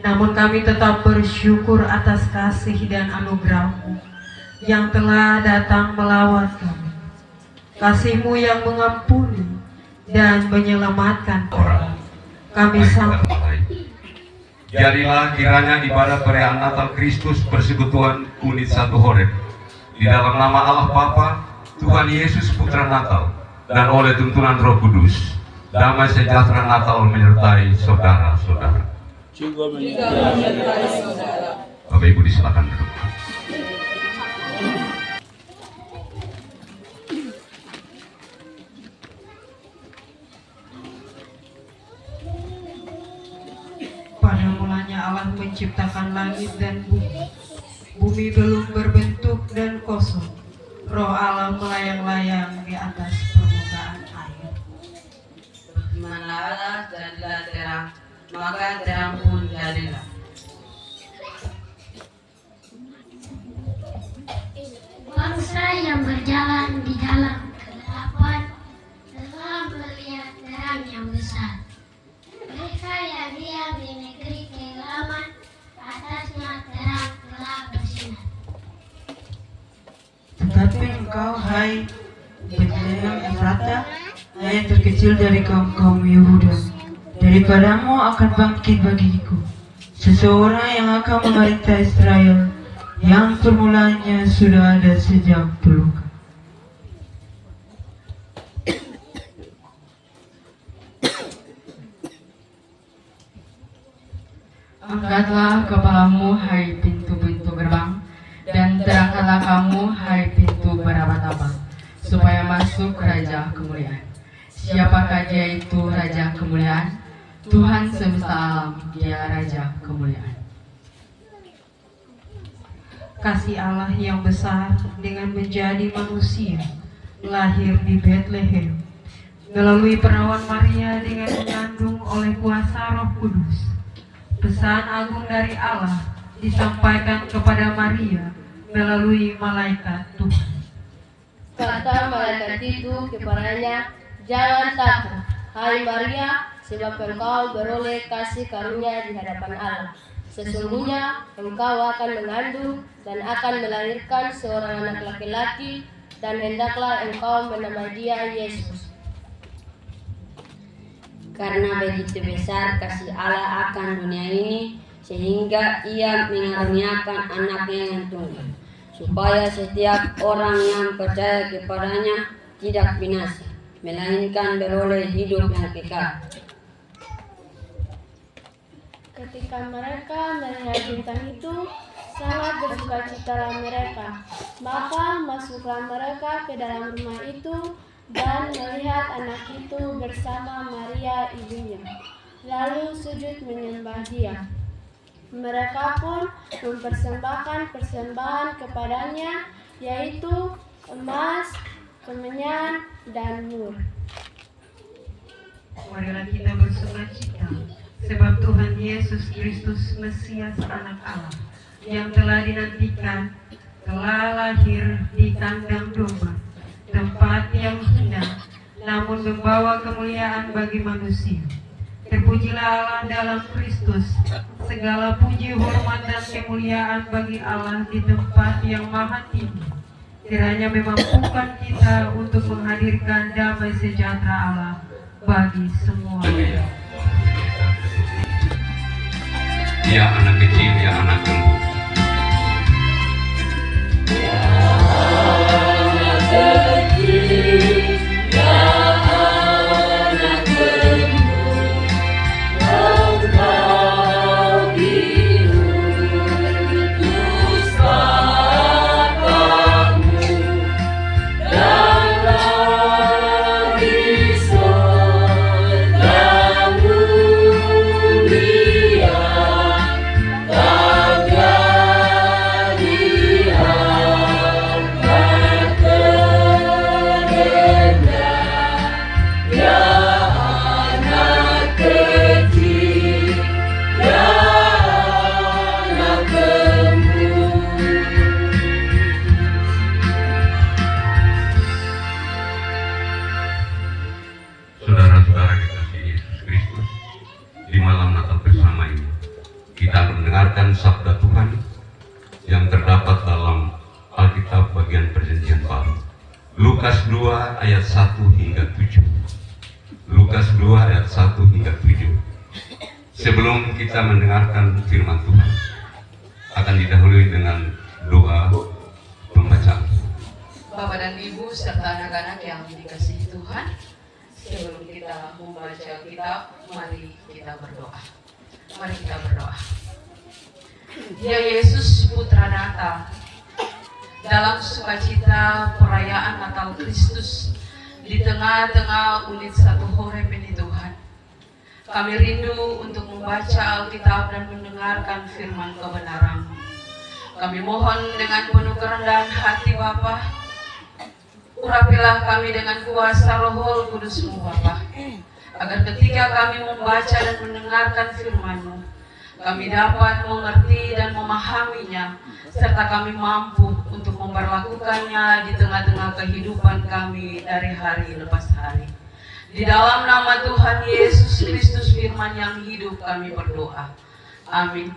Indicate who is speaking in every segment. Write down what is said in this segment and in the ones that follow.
Speaker 1: Namun kami tetap bersyukur atas kasih dan anugerah-Mu yang telah datang melawat kami. Kasih-Mu yang mengampuni dan menyelamatkan kami sampai.
Speaker 2: Jadilah kiranya ibadah perayaan Natal Kristus Persekutuan Unit 1 Horeb di dalam nama Allah Bapa, Tuhan Yesus Putra Natal, dan oleh tuntunan Roh Kudus, damai sejahtera Natal menyertai saudara-saudara.
Speaker 3: Juga menyertai saudara.
Speaker 2: Bapak Ibu disilakan duduk.
Speaker 1: Pada mulanya Allah menciptakan langit dan bumi. Bumi belum berbentuk dan kosong. Roh Allah melayang-layang di atas permukaan air.
Speaker 4: Berfirmanlah Allah, jadilah terang, maka terang pun jadilah.
Speaker 5: Bangsa yang berjalan di dalam kegelapan telah melihat terang yang besar. Mereka yang diam di negeri kegelapan, atasnya terang telah bersinar.
Speaker 1: Tetapi engkau, hai Betlehem Efrata, yang terkecil dari kaum Yehuda, daripadamu akan bangkit bagiku seseorang yang akan memerintah Israel, yang permulanya sudah ada sejak dulu. Angkatlah kepalamu, hai pintu-pintu gerbang, dan terangkatlah kamu, hai pintu berabad-abad, supaya masuk Raja Kemuliaan. Siapakah Dia itu Raja Kemuliaan? Tuhan semesta alam, Dia Raja Kemuliaan. Kasih Allah yang besar dengan menjadi manusia, lahir di Bethlehem, melalui perawan Maria dengan mengandung oleh kuasa Roh Kudus. Pesan agung dari Allah disampaikan kepada Maria melalui malaikat Tuhan.
Speaker 6: Kata malaikat itu kepadanya, "Jangan takut, hai Maria, sebab engkau beroleh kasih karunia di hadapan Allah. Sesungguhnya engkau akan mengandung dan akan melahirkan seorang anak laki-laki, dan hendaklah engkau menamai Dia Yesus.
Speaker 7: Karena begitu besar kasih Allah akan dunia ini, sehingga Ia mengaruniakan anaknya yang tunggal, supaya setiap orang yang percaya kepadanya tidak binasa, melainkan beroleh hidup yang kekal."
Speaker 6: Ketika mereka melihat bintang itu, sangat bersukacitalah mereka. Maka masuklah mereka ke dalam rumah itu dan melihat anak itu bersama Maria ibunya, lalu sujud menyembah Dia. Mereka pun mempersembahkan persembahan kepadanya, yaitu emas, kemenyan, dan mur.
Speaker 1: Marilah kita bersukacita, sebab Tuhan Yesus Kristus Mesias Anak Allah yang telah dinantikan telah lahir di kandang domba, tempat yang hina namun membawa kemuliaan bagi manusia. Terpujilah Allah dalam Kristus. Segala puji, hormat, dan kemuliaan bagi Allah di tempat yang maha tinggi. Kiranya memampukan kita untuk menghadirkan damai sejahtera Allah bagi semua.
Speaker 2: Ya anak kecil, ya anak lembu. Saudara-saudara kekasih Yesus Kristus, di malam Natal bersama ini kita mendengarkan sabda Tuhan yang terdapat dalam Alkitab bagian Perjanjian Baru. Lukas 2 ayat 1 hingga 7. Lukas 2 ayat 1 hingga 7. Sebelum kita mendengarkan firman Tuhan, akan didahului dengan doa pembacaan.
Speaker 4: Bapak dan Ibu serta anak-anak yang dikasihi Tuhan, sebelum kita membaca kitab, mari kita berdoa. Mari kita berdoa. Ya Yesus, Putra Natal, dalam sukacita perayaan Natal Kristus di tengah-tengah unit satu Horeb ini Tuhan, kami rindu untuk membaca Alkitab dan mendengarkan firman kebenaran-Mu. Kami mohon dengan penuh kerendahan hati Bapa, urapilah kami dengan kuasa Roh Kudus-Mu Bapa, agar ketika kami membaca dan mendengarkan firman-Mu, kami dapat mengerti dan memahaminya, serta kami mampu untuk memperlakukannya di tengah-tengah kehidupan kami dari hari lepas hari. Di dalam nama Tuhan Yesus Kristus firman yang hidup kami berdoa. Amin.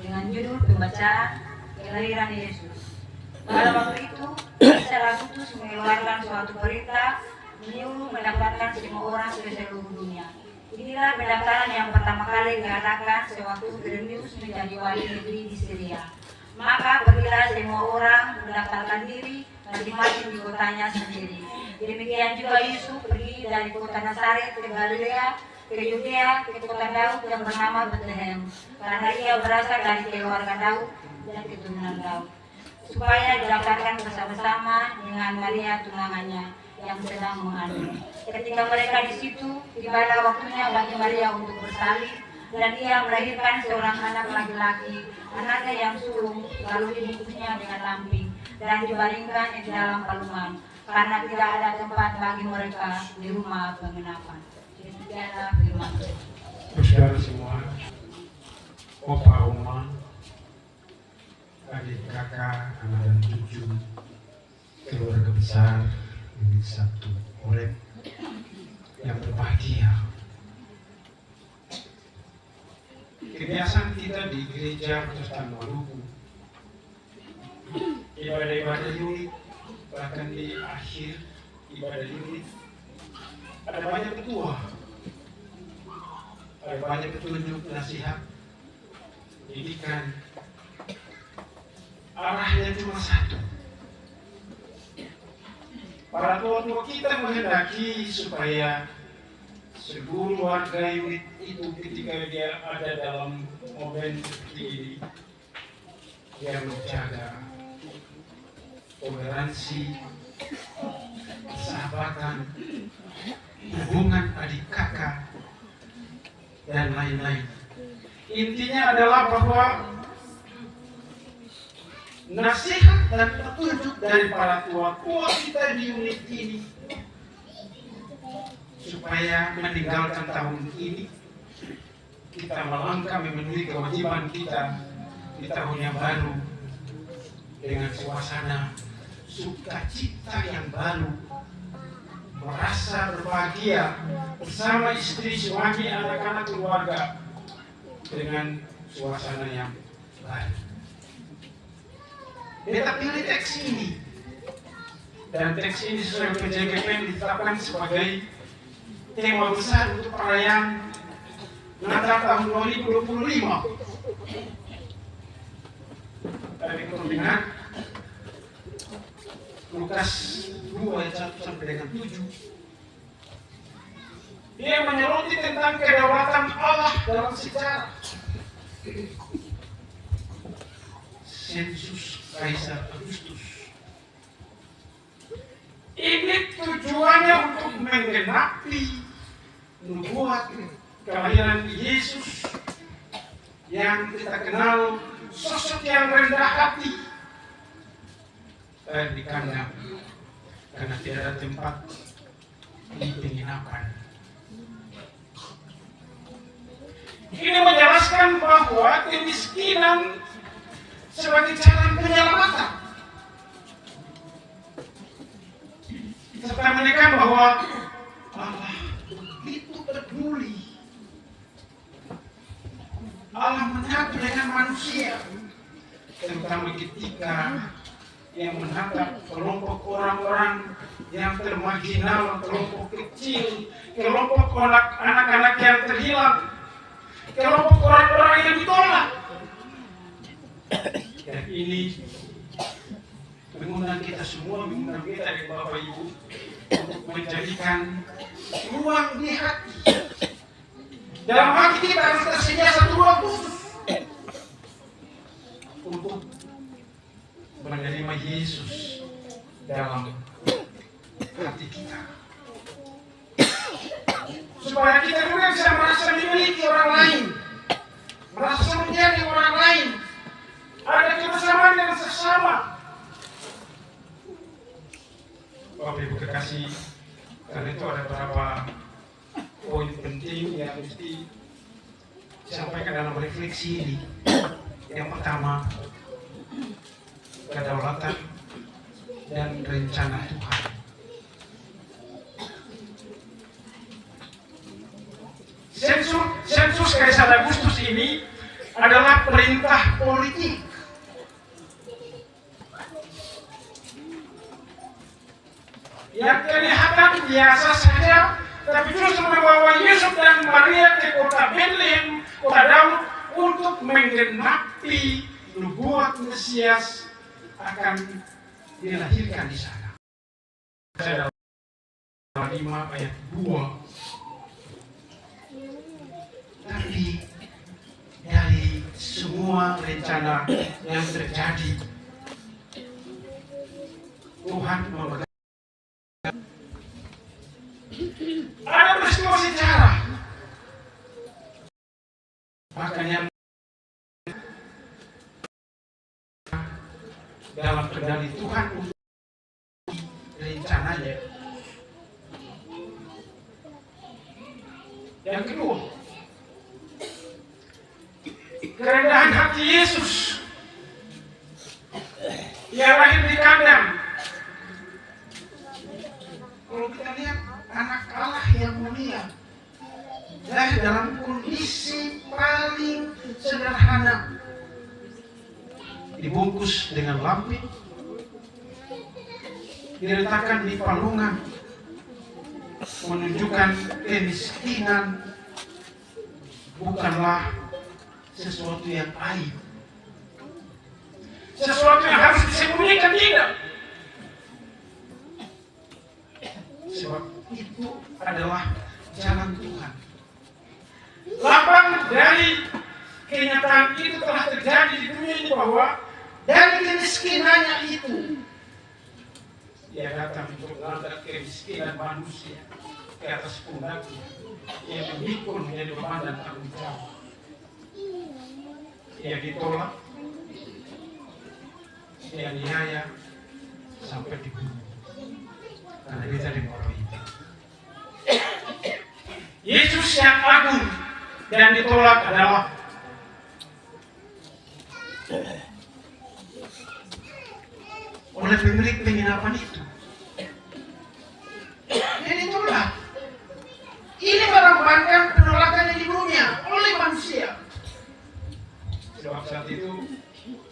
Speaker 8: Dengan judul pembacaan kelahiran Yesus. Pada waktu itu, Isa Agustus mengeluarkan suatu perintah menyuruh mendaftarkan semua orang ke seluruh dunia. Inilah pendaftaran yang pertama kali diadakan sewaktu Quirinius menjadi wali negeri di Syria. Maka pergilah semua orang mendaftarkan diri masing-masing di kotanya sendiri. Demikian juga Yusuf pergi pergi dari kota Nazaret ke Galilea, ke Yudea, ke kota Daud yang bernama Bethlehem, karena ia berasal dari keluarga Daud dan keturunan Daud, supaya didaftarkan bersama-sama dengan Maria tunangannya yang sedang mengandung. Ketika mereka di situ, tibalah waktunya bagi Maria untuk bersalin, dan ia melahirkan seorang anak laki-laki, anaknya yang sulung, lalu dibungkusnya dengan lampin dan dibaringkan di dalam palungan, karena tidak ada tempat bagi mereka di rumah penginapan. Demikianlah firman Tuhan.
Speaker 9: Saudara semua, opa, oma, adik, kakak, anak dan cucu, keluarga besar Unit 1 Horeb yang berbahagia. Kebiasaan kita di gereja Protestan Maluku, ibadah-ibadah unit, bahkan di akhir ibadah unit, ada banyak petua, ada banyak petunjuk, nasihat, didikan. Arahnya cuma satu. Para tua-tua kita menghendaki supaya seluruh warga unit itu ketika dia ada dalam momen seperti ini, dia menjaga toleransi, persahabatan, hubungan adik kakak, dan lain-lain. Intinya adalah bahwa nasihat dan petunjuk dari para tua-tua kita di unit ini supaya meninggalkan tahun ini kita melangkah memenuhi kewajiban kita di tahun yang baru dengan suasana sukacita yang baru, merasa berbahagia bersama istri, suami, anak-anak, keluarga dengan suasana yang baru. Beta pilih teks ini, dan teks ini sesuai PJKPN ditetapkan sebagai tema besar untuk perayaan Natal tahun 2025. Tapi kalau dengar Lukas 2 ayat 1 sampai dengan 7, dia menyoroti tentang kedaulatan Allah dalam sejarah. Sensus Kaisar Agustus. Ini tujuannya untuk menggenapi nubuat kelahiran Yesus yang kita kenal sosok yang rendah hati di kandang karena tidak ada tempat di penginapan. Ini menjelaskan bahwa kemiskinan sebagai jalan penyelamatan, serta menekan bahwa Allah begitu peduli, Allah menyatu dengan manusia, terutama ketika yang menatap kelompok orang-orang yang termarginal, kelompok kecil, kelompok anak-anak yang terhilang, kelompok orang-orang yang ditolak. Dan ini mengundang kita semua, mengundang kita dari Bapak Ibu untuk menjadikan ruang di hati. Dalam hati kita harus tersedia satu ruang khusus untuk menerima Yesus dalam hati kita, supaya kita juga bisa merasa memiliki orang lain, merasa menjadi orang lain, ada kebersamaan dengan sesama. Bapak Ibu kekasih, karena itu ada beberapa poin penting yang mesti disampaikan dalam refleksi ini. Yang pertama, kedaulatan dan rencana Tuhan. Sensus Kaisar Agustus ini adalah perintah politik. Yang kelihatan biasa saja, tapi justru membawa Yusuf dan Maria ke kota Bethlehem, kota Daud, untuk menggenapi nubuat Mesias akan dilahirkan di sana. 5 ayat 2. Tapi dari semua rencana yang terjadi, Tuhan memberikan ada peristiwa sejarah. Makanya dalam kendali Tuhan untuk rencananya. Yang kedua, kerendahan hati Yesus. Ia lahir di kandang. Kalau kita lihat anak Allah yang mulia, lahir dalam kondisi paling sederhana, dibungkus dengan lampin, diletakkan di palungan, menunjukkan kemiskinan bukanlah sesuatu yang aib, sesuatu yang harus disembunyikan, tidak. Sebab itu adalah jalan Tuhan. Lapang dari kenyataan itu telah terjadi di dunia ini, bahwa dari kemiskinannya itu Dia datang untuk mengangkat kemiskinan manusia ke atas pundaknya. Ia memikul menjadi beban dan tanggung jawab. Ia ditolak, ia dianiaya sampai dibunuh karena dia tadi orang itu. Yesus yang agung dan ditolak adalah oleh pemilik penginapan itu. Dia ditolak. Ini melambangkan penolakannya di dunia oleh manusia. Sebab saat itu,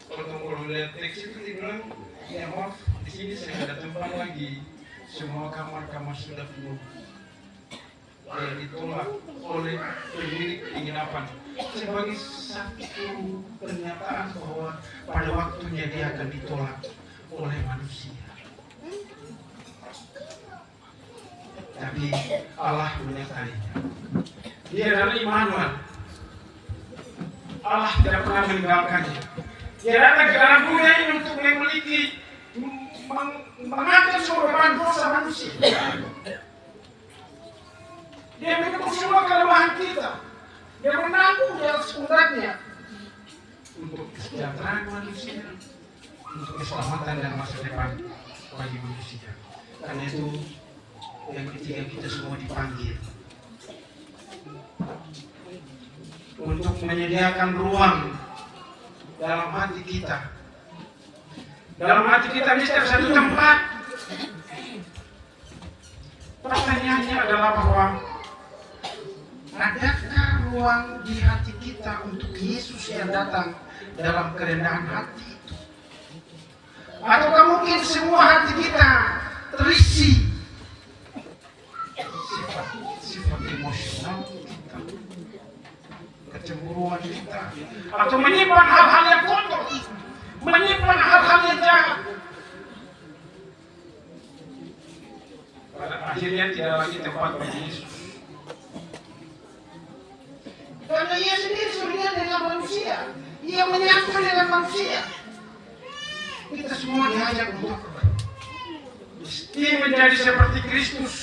Speaker 9: kalau melihat teks itu dibilang, ya maaf, di sini saya ada tempat lagi. Semua kamar-kamar sudah penuh. Dia ditolak oleh pemilik penginapan sebagai satu pernyataan bahwa pada waktunya dia akan ditolak oleh manusia. Tapi Allah menyertainya. Dia adalah Immanuel. Allah tidak pernah meninggalkannya. Dia datang ke dalam dunia ini untuk memiliki, mengambil semua beban dosa manusia. Dia menanggung semua kelemahan kita. Dia menanggung di atas pundaknya untuk kesejahteraan manusia, untuk keselamatan dan masa depan bagi manusia. Karena itu yang ketiga, kita semua dipanggil untuk menyediakan ruang dalam hati kita. Dalam hati kita mesti ada satu tempat. Pertanyaannya adalah bahwa adakah ruang di hati kita untuk Yesus yang datang dalam kerendahan hati itu? Ataukah mungkin semua hati kita terisi sifat emosional kita, kecemburuan kita, atau menyimpan hal-hal yang kotor, menyimpan hal-hal yang jahat? Pada akhirnya tidak lagi tempat bagi Yesus. Karena ia sendiri sebenarnya dengan manusia, ia menyatu dengan manusia. Kita semua diajak untuk mesti menjadi seperti Kristus.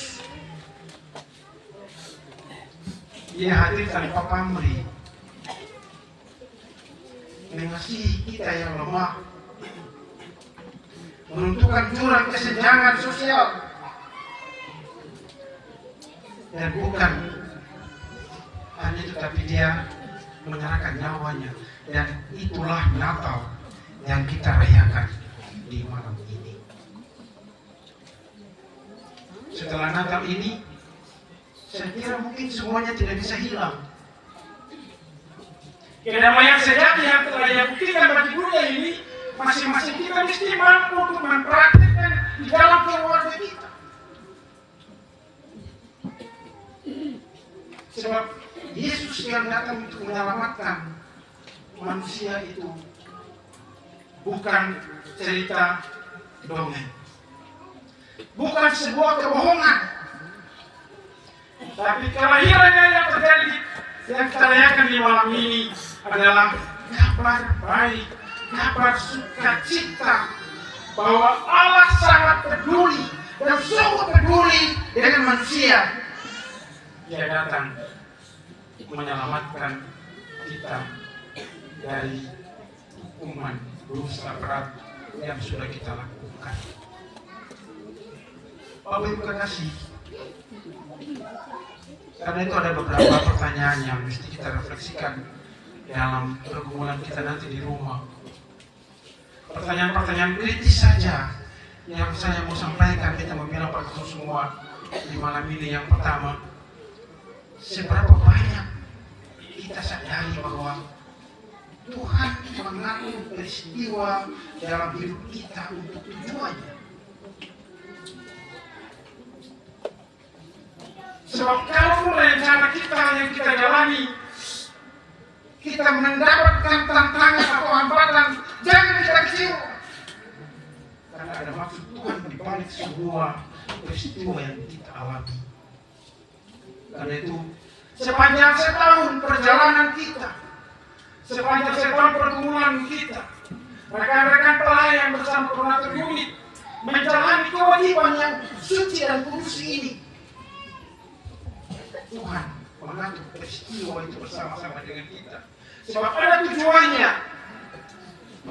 Speaker 9: Ia hadir tanpa pamrih, mengasihi kita yang lemah, menentukan jurang kesenjangan sosial, dan bukan hanya itu, tapi dia menyerahkan nyawanya. Dan itulah Natal yang kita rayakan di malam ini. Setelah Natal ini, saya kira mungkin semuanya tidak bisa hilang. Kedamaian sejati yang telah ia buktikan bagi dunia ini, masing-masing kita mesti mampu untuk mempraktikkan di dalam keluarga kita. Sebab Yesus yang datang untuk menyelamatkan manusia itu bukan cerita dongeng, bukan sebuah kebohongan, Tapi kelahirannya yang terjadi, yang kita rayakan di malam ini adalah kabar baik, kabar sukacita bahwa Allah sangat peduli dan sungguh peduli dengan manusia. Dia datang menyelamatkan kita dari hukuman dosa berat yang sudah kita lakukan. Bapak Ibu kekasih, karena itu ada beberapa pertanyaan yang mesti kita refleksikan dalam pergumulan kita nanti di rumah. Pertanyaan-pertanyaan kritis saja yang saya mau sampaikan, kita membilang pada semua di malam ini. Yang pertama, seberapa banyak kita sadari bahwa Tuhan mengatur peristiwa dalam hidup kita untuk tujuannya. Sebab kalau rencana kita yang kita jalani, kita mendapatkan tantangan atau hambatan, jangan kita kecewa. Karena ada maksud Tuhan di balik semua peristiwa yang kita alami. Karena itu, sepanjang setahun perjalanan kita, sepanjang setahun pergumulan kita, rekan-rekan pelayan bersama koordinator unit menjalani kewajiban yang suci dan kudus ini. Tuhan mengatur peristiwa itu bersama-sama dengan kita. Sebab ada tujuannya.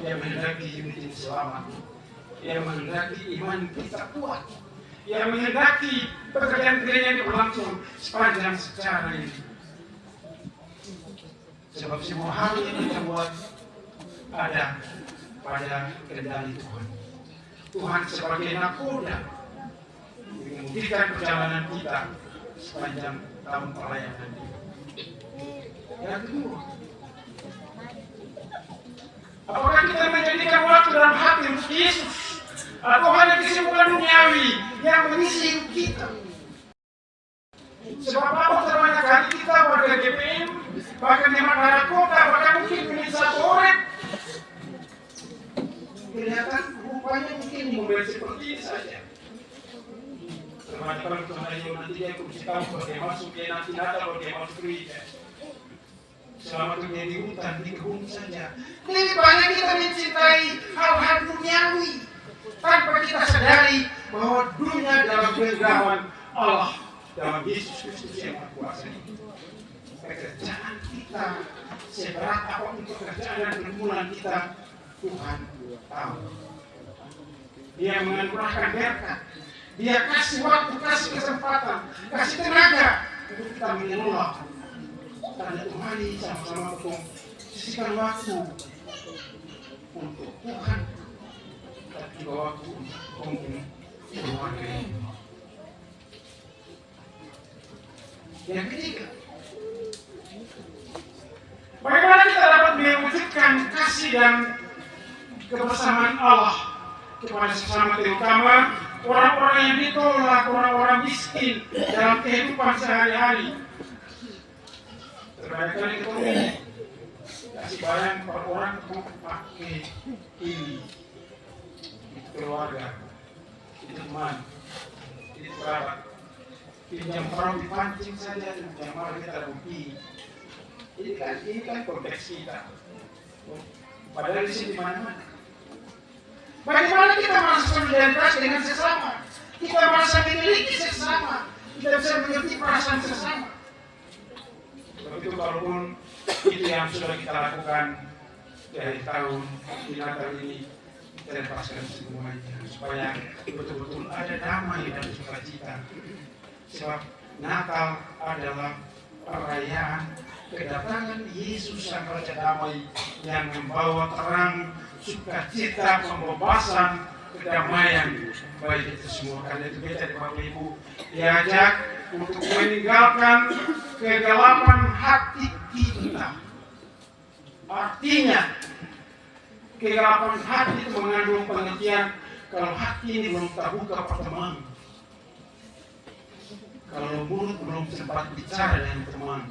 Speaker 9: Dia menghendaki unit ini selamat. Dia menghendaki iman kita kuat. Dia menghendaki pekerjaan-pekerjaan yang berlangsung sepanjang sejarah ini. Sebab semua hal yang kita buat ada pada kendali Tuhan. Tuhan sebagai nakoda mengemudikan perjalanan kita sepanjang tahun pelayanan ini. Yang kedua, apakah kita menjadikan waktu dalam hati untuk Yesus, atau hanya kesibukan duniawi yang mengisi hidup kita? Sebab apa terbanyak kali kita warga GPM, bahkan di Makassar kota, bahkan mungkin di Satorek, kelihatan rupanya mungkin mobil seperti ini saja. Terbanyak kali kemudian nanti dia kursi tahu bagaimana masuk, dia nanti Natal bagaimana masuk gereja. Selama itu dia di hutan, di kebun saja. Lebih banyak kita mencintai hal-hal duniawi tanpa kita sadari bahwa dunia dalam genggaman Allah, dalam Yesus Kristus yang berkuasa ini. Pekerjaan kita, seberat apapun pekerjaan dan pergumulan kita, Tuhan tahu. Dia menganugerahkan berkat, Dia kasih waktu, kasih kesempatan, kasih tenaga untuk kita mengelola. Karena itu mari sama-sama untuk sisihkan waktu untuk Tuhan, tapi juga waktu untuk keluarga ini. Yang ketiga, bagaimana kita dapat mewujudkan kasih dan kebersamaan Allah kepada sesama, terutama orang-orang yang ditolak, orang-orang miskin dalam kehidupan sehari-hari. Terbanyak kali ketemu, kasih barang per orang untuk pakai ini, itu keluarga, itu teman, itu kerabat. Pinjam perahu dipancing saja, pinjam perahu kita rugi. Ini kan konteks kita. Padahal di sini mana-mana. Bagaimana kita merasa solidaritas dengan sesama? Kita merasa memiliki sesama. Kita bisa mengerti perasaan sesama. Begitu kalaupun itu yang sudah kita lakukan dari tahun di Natal ini, kita lepaskan semuanya supaya betul-betul ada damai dan sukacita. Sebab Natal adalah perayaan kedatangan Yesus Sang Raja Damai yang membawa terang, sukacita, pembebasan, kedamaian bagi kita semua. Karena itu kita di Bapak Ibu diajak untuk meninggalkan kegelapan hati kita. Artinya kegelapan hati itu mengandung pengertian kalau hati ini belum terbuka pertemanan, kalau mulut belum sempat bicara dengan teman,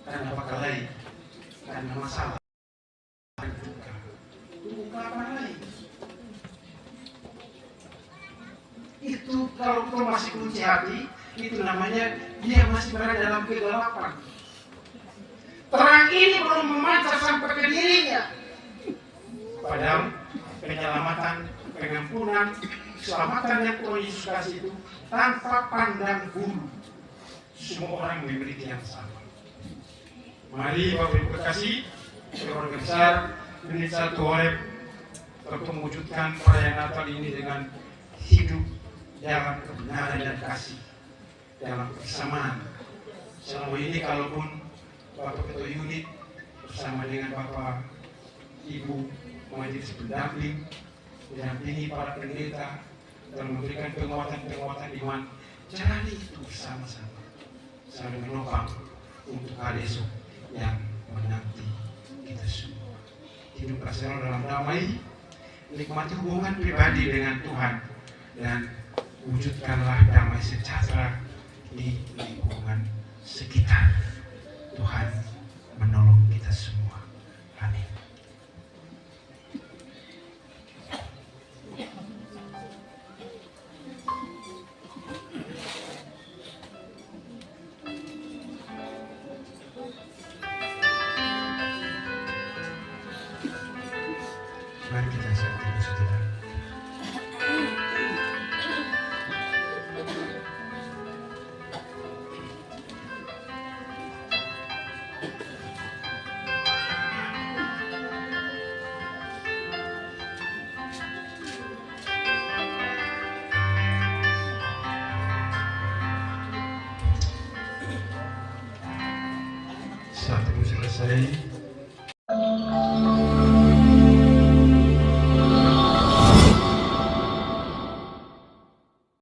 Speaker 9: karena apa lain, karena masalah. Tunggu kapan lagi? Itu kalau kita masih kunci hati, itu namanya dia masih berada dalam kegelapan. Terang ini belum memancar sampai ke dirinya. Padahal penyelamatan, pengampunan, keselamatan yang Tuhan Yesus kasih itu tanpa pandang bulu. Semua orang memiliki yang sama. Mari Bapak Ibu kekasih, keluarga besar Unit 1 Horeb untuk mewujudkan perayaan Natal ini dengan hidup dalam kebenaran dan kasih, dalam kebersamaan. Selama ini kalaupun Bapak Ketua Unit bersama dengan Bapak Ibu majelis pendamping, mendampingi para pendeta dan memberikan penguatan-penguatan iman, jalani itu bersama-sama, saling menopang untuk hari esok yang menanti kita semua. Hidup bersama dalam damai, nikmati hubungan pribadi dengan Tuhan, dan wujudkanlah damai sejahtera di lingkungan sekitar. Tuhan menolong kita semua. Amin. Mari kita saat ini saudara. Saat itu selesai,